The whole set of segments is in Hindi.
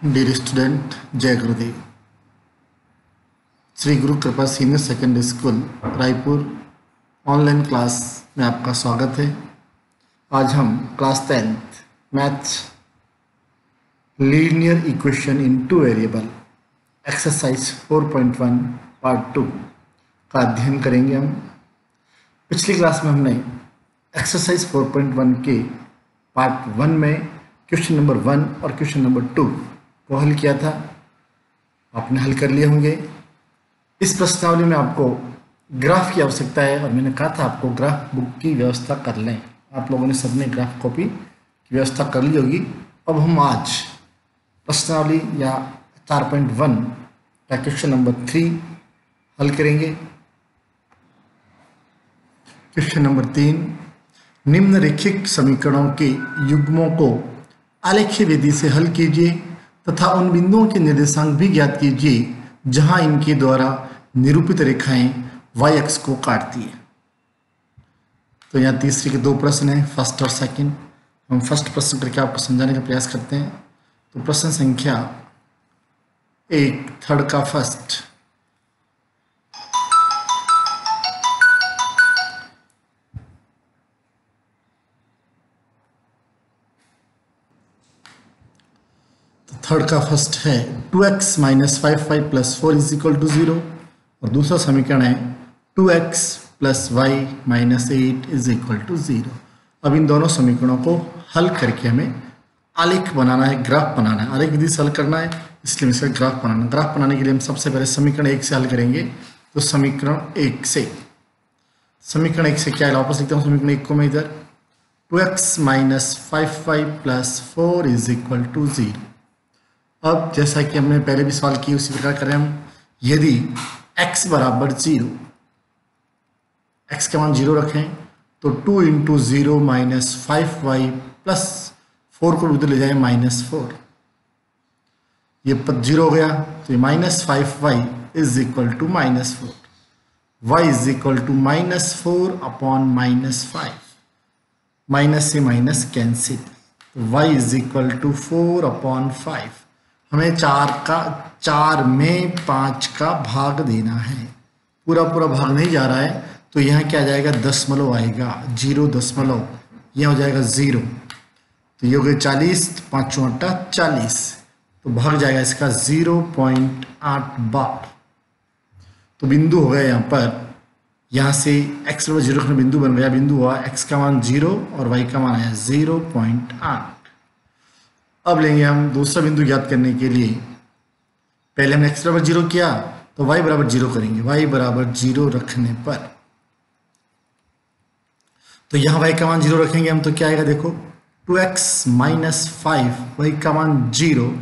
डियर स्टूडेंट, जय गुरुदेव। श्री गुरु कृपा senior secondary school Raipur online class में आपका स्वागत है। आज हम class 10th maths linear equation in two variable exercise 4.1 part 2 का अध्ययन करेंगे। हम पिछली क्लास में हमने एक्सरसाइज 4.1 के पार्ट 1 में क्वेश्चन नंबर 1 और क्वेश्चन नंबर 2 को हल किया था। आपने हल कर लिए होंगे। इस प्रश्नावली में आपको ग्राफ की आवश्यकता है और मैंने कहा था आपको ग्राफ बुक की व्यवस्था कर लें। आप लोगों ने सबने ग्राफ कॉपी की व्यवस्था कर ली होगी। अब हम आज प्रश्नावली या 4.1 का क्वेश्चन नंबर 3 हल करेंगे। क्वेश्चन नंबर 3, निम्नलिखित समीकरणों के युग्मों को आलेख्य विधि से हल कीजिए तथा उन बिंदुओं के निर्देशांक भी ज्ञात कीजिए जहां इनके द्वारा निरूपित रेखाएं y अक्ष को काटती है। तो यहाँ तीसरे के दो प्रश्न हैं, फर्स्ट और सेकंड। हम फर्स्ट प्रश्न करके आपको समझाने का प्रयास करते हैं। तो प्रश्न संख्या 1, थर्ड का फर्स्ट। थर्ड का फर्स्ट है 2x - 5y + 4 = 0 और दूसरा समीकरण है 2x + y - 8 = 0। अब इन दोनों समीकरणों को हल करके हमें आलेख बनाना है, ग्राफ बनाना है। आलेख विधि से हल करना है, इसलिए इसका ग्राफ बनाना है। ग्राफ बनाने के लिए हम सबसे पहले समीकरण 1 से हल करेंगे। तो समीकरण 1 से क्या है, वापस लिखता हूँ समीकरण 1 को मैं इधर। 2x - 5y + 4 = 0। अब जैसा कि हमने पहले भी सवाल किया उसी प्रकार करें हम। यदि x बराबर 0, x का मान 0 रखें तो 2 × 0 - 5y + 4 को उधर ले जाए -4। ये पद 0 हो गया तो ये -5y = -4, y = -4/-5, माइनस से माइनस कैंसिल, y = 4/5। हमें 4 में 5 का भाग देना है। पूरा भाग नहीं जा रहा है तो यहाँ क्या आ जाएगा, दशमलव आएगा, 0 दशमलव, यहाँ हो जाएगा 0। तो ये हो गया 40, 5 × 8 = 40, तो भाग जाएगा इसका 0.8 बार। तो बिंदु हो गया यहाँ पर, यहाँ से x = 0 रखने बिंदु बन गया। बिंदु हुआ x का मान 0 और y का मान आया 0.8। अब लेंगे हम दूसरा बिंदु ज्ञात करने के लिए। पहले हमने x = 0 किया तो y = 0 करेंगे। y = 0 रखने पर तो यहाँ y का मान 0 रखेंगे हम तो क्या आएगा, देखो 2x - 5 y का मान 0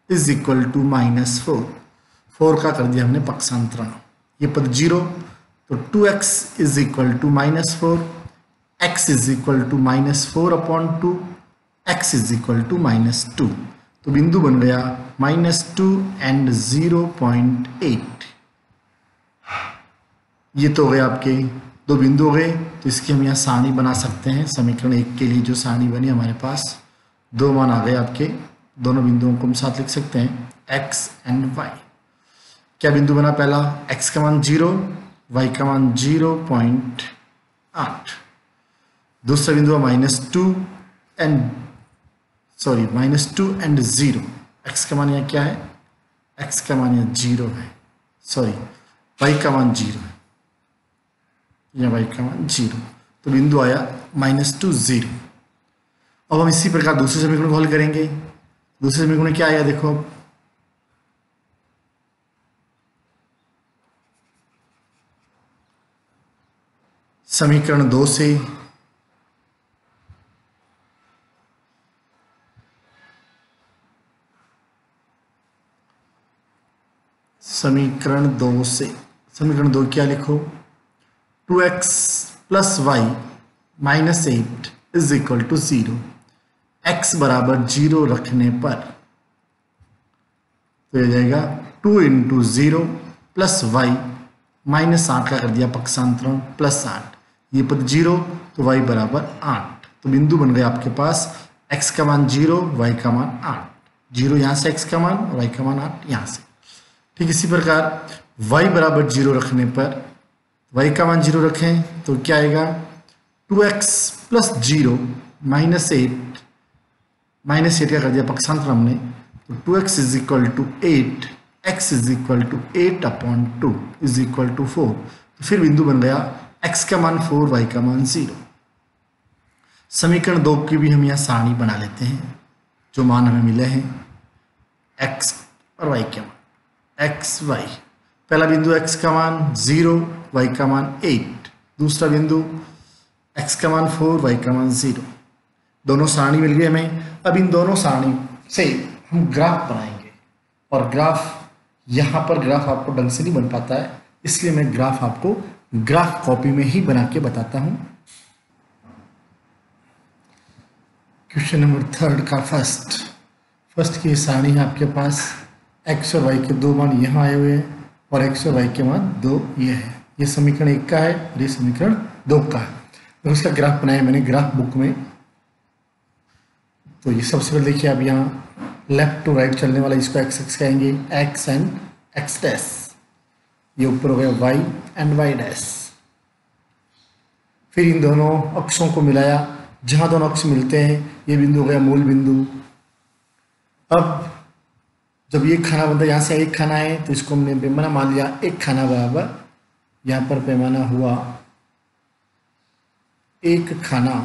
= -4। 4 का कर दिया हमने पक्षांतरण, ये पद 0 तो 2x = -4, x = -4/2, x = -2। तो बिंदु बन गया -2 और 0.8। ये तो हो गए आपके दो बिंदु हो गए। तो इसकी हम यहाँ सारणी बना सकते हैं। समीकरण 1 के लिए जो सारणी बनी हमारे पास, 2 मान आ गए आपके। दोनों बिंदुओं को हम साथ लिख सकते हैं, x और y। क्या बिंदु बना पहला, x का मान 0, y का मान 0.8। दूसरा बिंदु हुआ -2 और 0। x का मान यहाँ क्या है, x का मान यहाँ 0 है, y का मान 0 है, यहाँ y का मान 0। तो बिंदु आया -2, 0। अब हम इसी प्रकार दूसरे समीकरण को हल करेंगे। दूसरे समीकरण में क्या आएगा, देखो समीकरण 2 से समीकरण 2 क्या लिखो, 2x + y - 8 = 0। x = 0 रखने पर तो ये जाएगा 2 × 0 + y -8 का कर दिया पक्षांतरण +8, ये पद 0 तो y = 8। तो बिंदु बन गया आपके पास x का मान 0, y का मान 8। 0 यहाँ से x का मान और y का मान 8 यहाँ से। ठीक इसी प्रकार y बराबर 0 रखने पर y का मान 0 रखें तो क्या आएगा 2x प्लस 0 माइनस 8, माइनस 8 का कर दिया पक्षांतर हमने, तो 2x is equal to 8, x is equal to 8/2 is equal to 4। तो फिर बिंदु बन गया x का मान 4, y का मान 0। समीकरण 2 की भी हम यहाँ सारणी बना लेते हैं। जो मान हमें मिले हैं x और y के मान, x y, पहला बिंदु x का मान 0, y का मान 8, दूसरा बिंदु x का मान 4, y का मान 0। दोनों सारणी मिल गई हमें। अब इन दोनों सारणी से हम ग्राफ बनाएंगे, और ग्राफ यहाँ पर ग्राफ आपको ढंग से नहीं बन पाता है, इसलिए मैं ग्राफ आपको ग्राफ कॉपी में ही बना के बताता हूँ। क्वेश्चन नंबर 3 का फर्स्ट की सारणी है आपके पास, x और y के दो मान यहाँ आए हुए हैं और x और y के मान 2 ये है। ये समीकरण 1 का है और ये समीकरण 2 का है। तो उसका ग्राफ बनाया मैंने ग्राफ बुक में। तो ये सबसे पहले देखिए, आप यहाँ लेफ्ट टू राइट चलने वाला इसको x x कहेंगे, x एंड x डैश, ये ऊपर हो गया y एंड y डैश। फिर इन दोनों अक्षों को मिलाया, जहाँ दोनों अक्ष मिलते हैं ये बिंदु हो गया मूल बिंदु। अब जब ये खाना बनता है, यहाँ से एक खाना है तो इसको हमने पैमाना मान लिया, एक खाना बराबर, यहाँ पर पैमाना हुआ एक खाना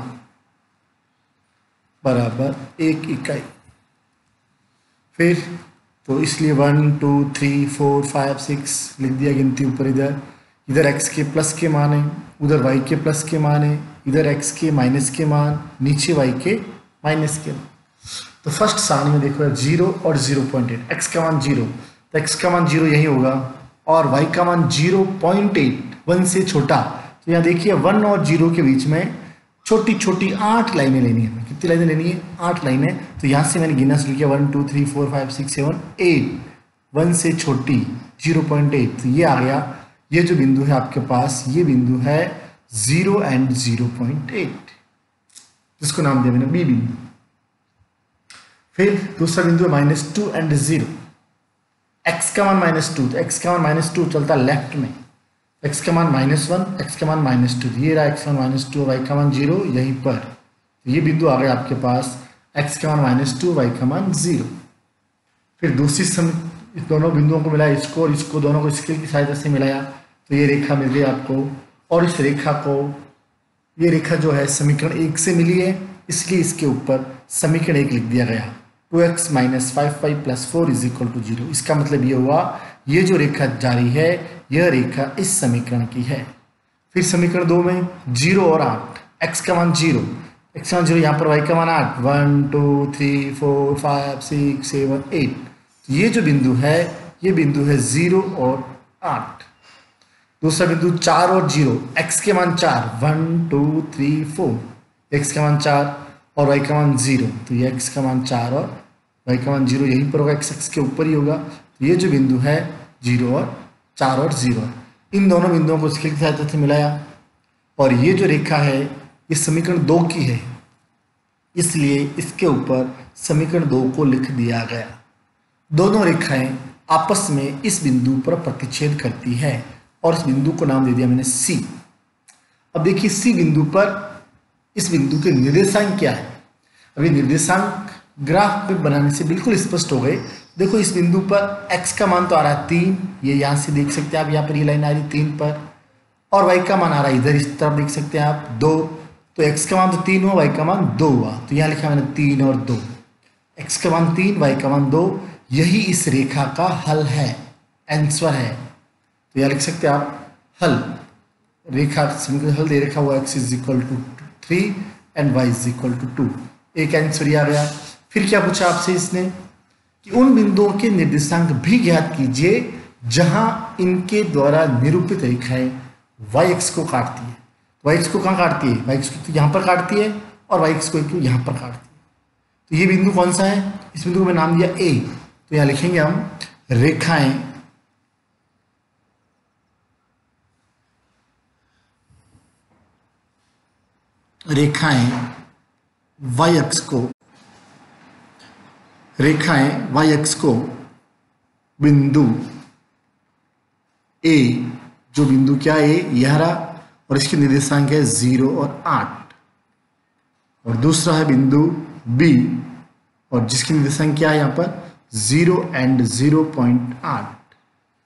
बराबर 1 इकाई। फिर तो इसलिए 1 2 3 4 5 6 लिख दिया गिनती ऊपर। इधर x के प्लस के मान है, उधर y के प्लस के मान है, इधर x के माइनस के मान, नीचे y के माइनस के मान। तो फर्स्ट सारणी में देखो 0 और 0.8, x का मान 0 तो x का मान 0 यही होगा, और y का मान 0.8, 1 से छोटा। तो यहाँ देखिए 1 और 0 के बीच में छोटी छोटी 8 लाइनें लेनी है। कितनी लाइनें लेनी है? 8 लाइनें। तो यहाँ से मैंने गिनना शुरू किया 1 2 3 4 5 6 7 8, 1 से छोटी 0.8। तो ये आ गया, ये जो बिंदु है आपके पास, ये बिंदु है 0 एंड 0.8, जिसको नाम दिया मैंने बी बिंदु। फिर दूसरा बिंदु है -2 एंड 0, x का मान -2, तो x का मान -2 चलता लेफ्ट में, x का मान -1, x का मान -2, ये रहा x का मान -2, y का मान 0 यहीं पर। तो ये बिंदु आ गया आपके पास, x का मान -2, y का मान 0। फिर दूसरी इस दोनों बिंदुओं को मिलाया, इसको और इसको, दोनों को स्केल की सहायता से मिलाया, तो ये रेखा मिल गई आपको। और इस रेखा को, ये रेखा जो है समीकरण 1 से मिली है, इसलिए इसके ऊपर समीकरण 1 लिख दिया गया, 2x - 5y + 4 = 0। इसका मतलब ये हुआ, ये जो रेखा जारी है यह रेखा इस समीकरण की है। फिर समीकरण 2 में 0 और 8, x का मान 0, x का मान 0, यहाँ पर y का मान 8, 1 2 3 4 5 6 7 8। ये जो बिंदु है ये बिंदु है 0 और 8। दूसरा बिंदु 4 और 0, x के मान 4, 1 2 3 4, x का मान 4 और y का मान 0। तो ये x का मान 4 और y का मान 0 यहीं पर होगा, x के ऊपर ही होगा। तो ये जो बिंदु है 0 और 4 और 0 है। इन दोनों बिंदुओं को स्केल की सहायता से मिलाया, और ये जो रेखा है ये समीकरण 2 की है, इसलिए इसके ऊपर समीकरण 2 को लिख दिया गया। दोनों रेखाएं आपस में इस बिंदु पर प्रतिच्छेद करती है, और इस बिंदु को नाम दे दिया मैंने C। अब देखिए C बिंदु पर इस बिंदु के निर्देशांक क्या है। अभी निर्देशांक ग्राफ में बनाने से बिल्कुल स्पष्ट हो गए। देखो इस बिंदु पर x का मान तो आ रहा है 3, ये यहाँ से देख सकते हैं आप, यहाँ पर ये लाइन आ रही 3 पर, और y का मान आ रहा है इधर इस तरफ देख सकते हैं आप 2। तो x का मान तो 3 हुआ, y का मान 2 हुआ, तो यहाँ लिखा मैंने 3 और 2, x का मान 3, y का मान 2। यही इस रेखा का हल है, आंसर है। तो यहाँ लिख सकते हैं आप हल, रेखा समीकरण हल दे रखा हुआ, x = 3 एंड y = 2। एक आंसर ये आ गया। फिर क्या पूछा आपसे इसने कि उन बिंदुओं के निर्देशांक भी ज्ञात कीजिए जहां इनके द्वारा निरूपित रेखाएं y-x को काटती है। y-x को कहाँ काटती है? y-x को तो यहाँ पर काटती है, और y-x को यहाँ पर काटती है। तो ये बिंदु कौन सा है? इस बिंदु को मैं नाम दिया A। तो यहाँ लिखेंगे हम रेखाएं y-x को रेखाएं वाई एक्स को बिंदु ए, जो बिंदु क्या ए यह रहा और इसके निर्देशांक है 0 और 8, और दूसरा है बिंदु बी और जिसकी निर्देशांक क्या है यहाँ पर 0 एंड 0.8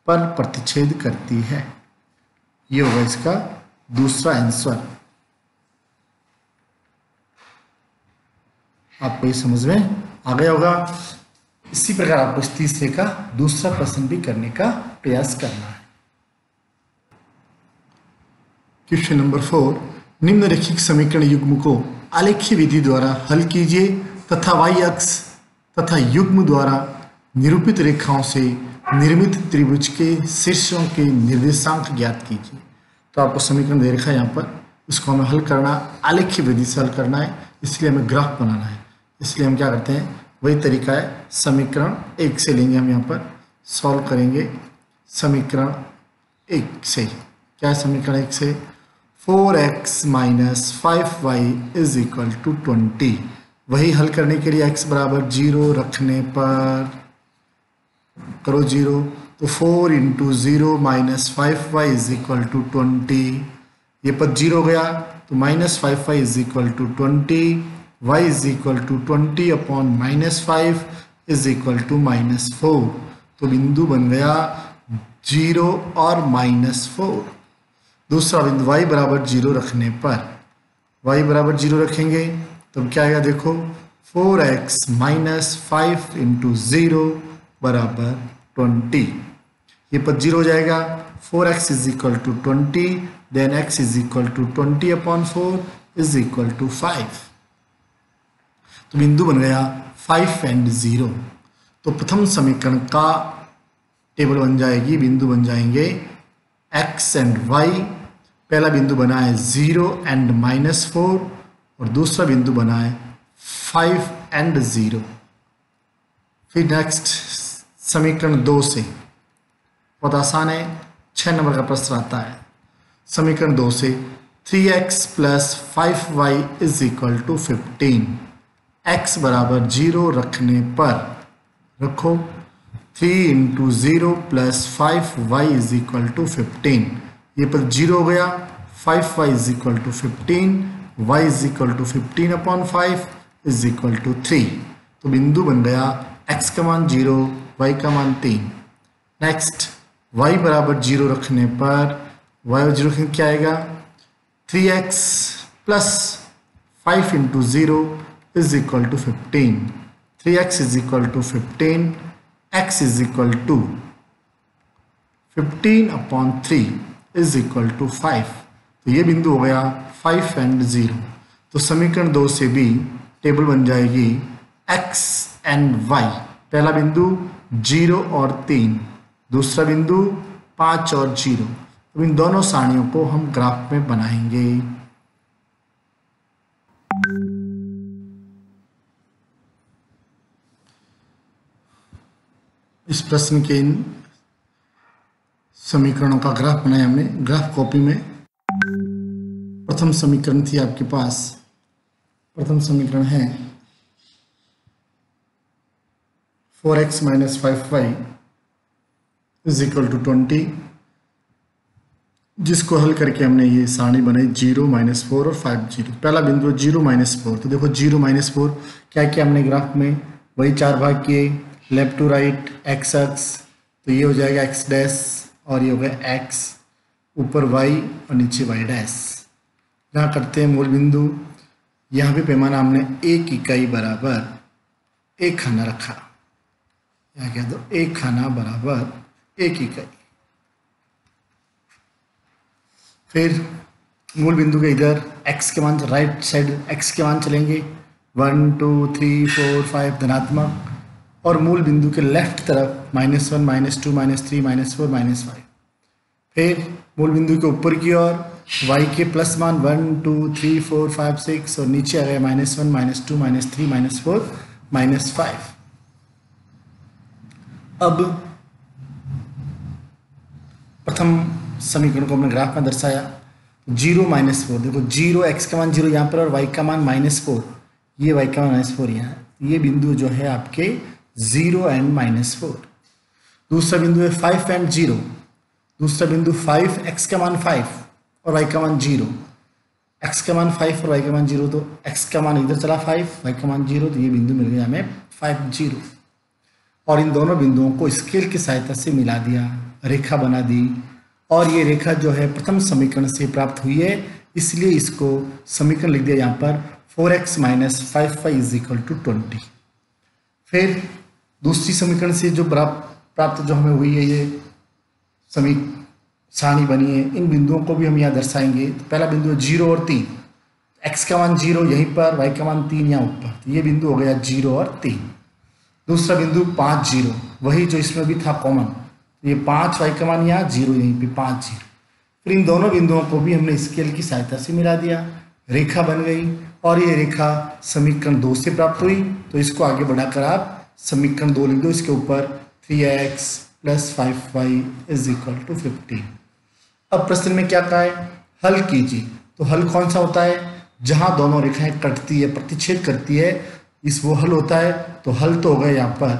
पर प्रतिच्छेद करती है। ये होगा इसका दूसरा आंसर। आपको ये समझ में आ गया होगा। इसी प्रकार आपको इस तीसरे का दूसरा प्रश्न भी करने का प्रयास करना है। क्वेश्चन नंबर 4, निम्नलिखित समीकरण युग्म को आलेखीय विधि द्वारा हल कीजिए तथा वाई अक्ष तथा युग्म द्वारा निरूपित रेखाओं से निर्मित त्रिभुज के शीर्षों के निर्देशांक ज्ञात कीजिए। तो आपको समीकरण दे रखा है यहाँ पर, इसको हमें हल करना, आलेखीय विधि से हल करना है, इसलिए हमें ग्राफ बनाना है। इसलिए हम क्या करते हैं, वही तरीका है, समीकरण 1 से लेंगे, हम यहाँ पर सॉल्व करेंगे समीकरण 1 से। क्या है समीकरण 1 से, 4x minus 5y is equal to 20। वही हल करने के लिए x बराबर 0 रखने पर करो 0, तो 4 into 0 minus 5y is equal to 20। ये पद 0 गया तो minus 5y is equal to 20, y is equal to 20 upon minus 5 is equal to minus 4। तो बिंदु बन गया 0 और माइनस 4। दूसरा बिंदु y बराबर 0 रखने पर, y बराबर 0 रखेंगे तो क्या आएगा, देखो 4x माइनस 5 इंटू 0 बराबर 20। ये पद 0 हो जाएगा, 4x is equal to 20, then x is equal to 20 upon 4 is equal to 5। तो बिंदु बन गया 5 एंड 0। तो प्रथम समीकरण का टेबल बन जाएगी, बिंदु बन जाएंगे x एंड y। पहला बिंदु बना है 0 एंड माइनस 4 और दूसरा बिंदु बना है 5 एंड 0। फिर नेक्स्ट समीकरण 2 से, बहुत आसान है, 6 नंबर का प्रश्न आता है। समीकरण 2 से 3x plus 5y is equal to 15। x बराबर 0 रखने पर रखो 3 into 0 plus 5y is equal to 15। ये पर 0 हो गया, 5y is equal to 15, y is equal to 15 upon 5 is equal to 3। तो बिंदु बन गया x का मान 0, y का मान 3। नेक्स्ट y बराबर 0 रखने पर, y 0 रखने क्या आएगा, 3x plus 5 into 0 is equal to 15। 3x is equal to 15, x is equal to 15 upon 3 is equal to 5। तो ये बिंदु हो गया 5 एंड 0। तो समीकरण 2 से भी टेबल बन जाएगी x एंड y। पहला बिंदु 0 और 3, दूसरा बिंदु 5 और 0। तो इन दोनों सारणियों को हम ग्राफ में बनाएंगे। इस प्रश्न के इन समीकरणों का ग्राफ बनाया हमने ग्राफ कॉपी में। प्रथम समीकरण थी आपके पास, प्रथम समीकरण है 4x minus 5y is equal to 20, जिसको हल करके हमने ये सारणी बनाई 0 माइनस 4 और 5 0। पहला बिंदु 0 माइनस 4। तो देखो 0 माइनस 4 क्या किया हमने ग्राफ में, वही 4 भाग किए, लेफ्ट टू राइट x अक्ष, तो ये हो जाएगा x डैश और ये हो गया x, ऊपर y और नीचे y डैश। यहाँ करते हैं मूल बिंदु, यहाँ भी पैमाना हमने 1 इकाई बराबर 1 खाना रखा। यहाँ कह दो 1 खाना बराबर 1 इकाई। फिर मूल बिंदु के इधर x के मान, राइट साइड x के मान चलेंगे 1 2 3 4 5 धनात्मक, और मूल बिंदु के लेफ्ट तरफ -1 -2 -3 -4 -5। फिर मूल बिंदु के ऊपर की ओर y के प्लस मान 1 2 3 4 5 6 और नीचे आ गए -1 -2 -3 -4 -5। अब प्रथम समीकरण को हमने ग्राफ में दर्शाया 0 माइनस 4। देखो 0 x का मान 0 यहाँ पर और y का मान -4, ये y का मान -4 यहाँ। ये बिंदु जो है आपके 0 एंड -4। दूसरा बिंदु है 5 एंड 0। दूसरा बिंदु 5, x का मान 5 और y का मान 0। x का मान 5 और y का मान 0, तो x का मान इधर चला 5, y का मान 0, तो ये बिंदु मिल गया हमें 5, 0। और इन दोनों बिंदुओं को स्केल की सहायता से मिला दिया, रेखा बना दी, और ये रेखा जो है प्रथम समीकरण से प्राप्त हुई है, इसलिए इसको समीकरण लिख दिया यहाँ पर 4x - 5y = 20। फिर दूसरी समीकरण से जो प्राप्त जो हमें हुई है, ये सारणी बनी है, इन बिंदुओं को भी हम यहाँ दर्शाएंगे। तो पहला बिंदु है 0 और 3, x का मान 0 यहीं पर, y का मान 3 यहाँ ऊपर, तो ये बिंदु हो गया 0 और 3। दूसरा बिंदु 5, 0, वही जो इसमें भी था कॉमन, ये 5, y का मान यहाँ 0 यहीं पे 5, 0। फिर इन दोनों बिंदुओं को भी हमने स्केल की सहायता से मिला दिया, रेखा बन गई, और ये रेखा समीकरण 2 से प्राप्त हुई। तो इसको आगे बढ़ाकर आप समीकरण 2 लिख दो, इसके ऊपर 3x + 5y = 15। अब प्रश्न में क्या कहा है, हल कीजिए। तो हल कौन सा होता है, जहां दोनों रेखाएं कटती है, प्रतिच्छेद करती है, इस वो हल होता है। तो हल तो हो गया यहाँ पर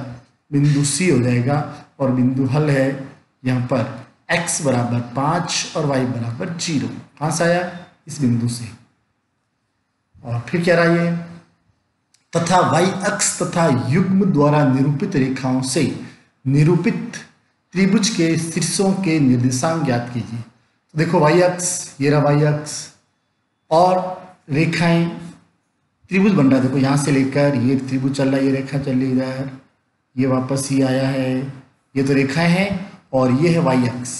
बिंदु C हो जाएगा, और बिंदु हल है यहाँ पर x = 5 और y = 0। कहाँ से आया, इस बिंदु से। और फिर क्या रहा ये, तथा y अक्ष तथा युग्म द्वारा निरूपित रेखाओं से निरूपित त्रिभुज के शीर्षों के निर्देशांक ज्ञात कीजिए। तो देखो y अक्ष, ये रहा y अक्ष, और रेखाएं त्रिभुज बन रहा है। देखो यहाँ से लेकर ये त्रिभुज चल रहा है, ये रेखा चल रही इधर, ये वापस ही आया है, ये तो रेखाएं हैं, और ये है y अक्ष।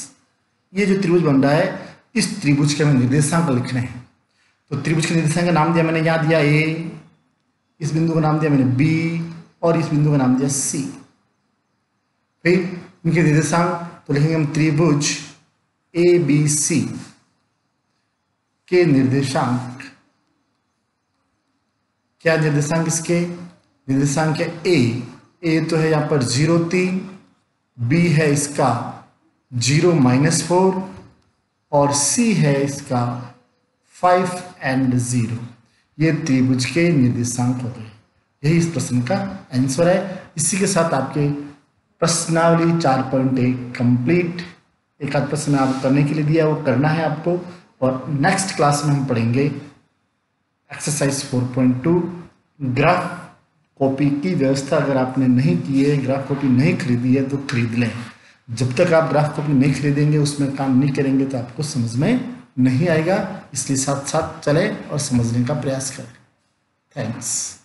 ये जो त्रिभुज बन रहा है, इस त्रिभुज के हमें निर्देशांक लिखने हैं। तो त्रिभुज के निर्देशांक का नाम दिया मैंने, यहाँ दिया a, इस बिंदु का नाम दिया मैंने b, और इस बिंदु का नाम दिया c। फिर इनके निर्देशांक तो लिखेंगे हम त्रिभुज ABC के निर्देशांक। क्या निर्देशांक, इसके निर्देशांक है a तो है यहाँ पर 0, 3, b है इसका 0 - 4, और c है इसका 5 एंड 0। ये त्रिभुज के निर्देशांक हो गए। यही इस प्रश्न का आंसर है। इसी के साथ आपके प्रश्नावली 4.1 कंप्लीट। एक आध प्रश्न आप करने के लिए दिया, वो करना है आपको, और नेक्स्ट क्लास में हम पढ़ेंगे एक्सरसाइज 4.2 ग्राफ कॉपी की व्यवस्था। अगर आपने नहीं की है, ग्राफ कॉपी नहीं खरीदी है, तो खरीद लें। जब तक आप ग्राफ कॉपी नहीं खरीदेंगे, उसमें काम नहीं करेंगे, तो आपको समझ में नहीं आएगा। इसलिए साथ साथ चलें और समझने का प्रयास करें। थैंक्स।